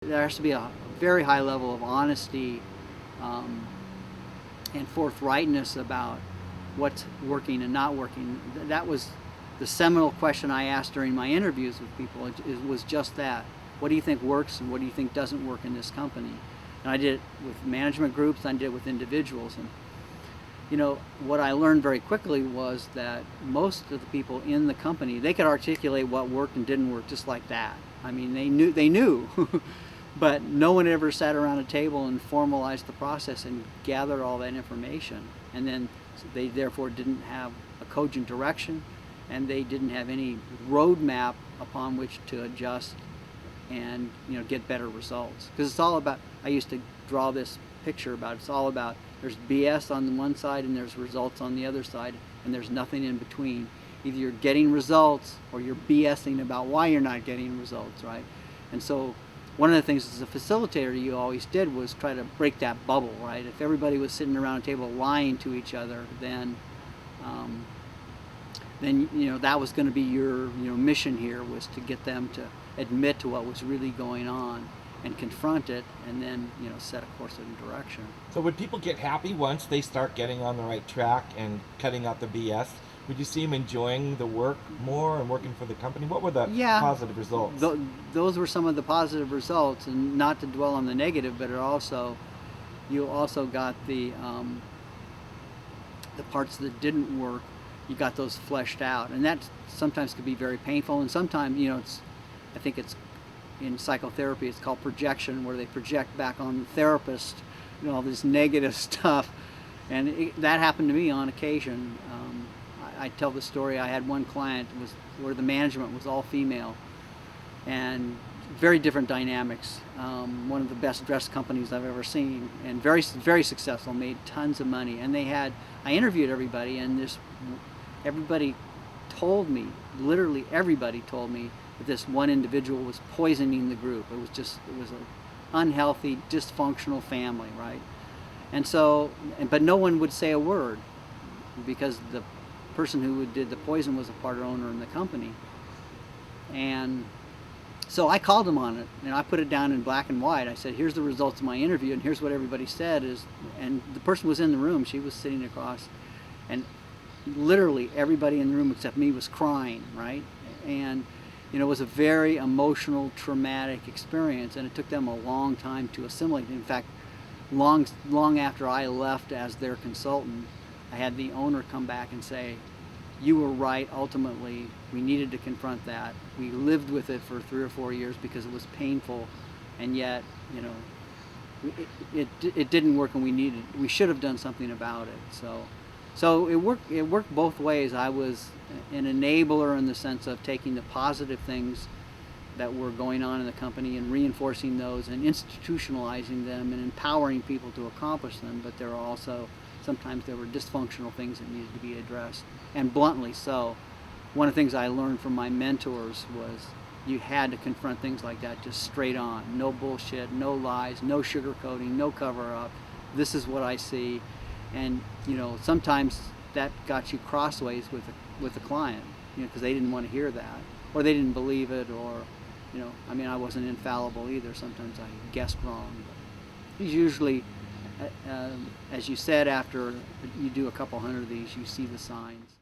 There has to be a very high level of honesty um, and forthrightness about what's working and not working. That was the seminal question I asked during my interviews with people. It was just that. What do you think works and what do you think doesn't work in this company? And I did it with management groups, I did it with individuals. And what I learned very quickly was that most of the people in the company, they could articulate what worked and didn't work just like that. I mean, they knew, but no one ever sat around a table and formalized the process and gathered all that information. And then they therefore didn't have a cogent direction, and they didn't have any roadmap upon which to adjust and get better results. Because it's all about, I used to draw this picture about, it's all about, there's BS on the one side and there's results on the other side, and there's nothing in between. Either you're getting results or you're BSing about why you're not getting results, right? And so one of the things as a facilitator you always did was try to break that bubble, right? If everybody was sitting around a table lying to each other, then that was going to be your mission here, was to get them to admit to what was really going on and confront it, and then set a course of direction. So would people get happy once they start getting on the right track and cutting out the BS? Would you see them enjoying the work more and working for the company? What were the positive results? Those were some of the positive results, and not to dwell on the negative, but you also got the parts that didn't work. You got those fleshed out, and that sometimes could be very painful. And sometimes I think it's in psychotherapy, it's called projection, where they project back on the therapist all this negative stuff. And that happened to me on occasion. I tell the story. I had one client where the management was all female, and very different dynamics. One of the best dressed companies I've ever seen, and very, very successful, made tons of money. And I interviewed everybody, and everybody told me, literally everybody told me, that this one individual was poisoning the group. It was an unhealthy, dysfunctional family, right? And so, but no one would say a word, because the person who did the poison was a part owner in the company. And so I called him on it, and I put it down in black and white. I said, here's the results of my interview, and here's what everybody said and the person was in the room. She was sitting across, and literally everybody in the room except me was crying, right? And it was a very emotional, traumatic experience, and it took them a long time to assimilate. In fact, long after I left as their consultant, I had the owner come back and say, you were right, ultimately, we needed to confront that. We lived with it for 3 or 4 years because it was painful, and yet, it didn't work, and we should have done something about it. So it worked both ways. I was an enabler in the sense of taking the positive things that were going on in the company and reinforcing those and institutionalizing them and empowering people to accomplish them. But sometimes there were dysfunctional things that needed to be addressed, and bluntly so. One of the things I learned from my mentors was you had to confront things like that just straight on. No bullshit, no lies, no sugarcoating, no cover-up. This is what I see. And sometimes that got you crossways with the client, because they didn't want to hear that, or they didn't believe it, or I wasn't infallible either. Sometimes I guessed wrong. But usually, as you said, after you do a couple hundred of these, you see the signs.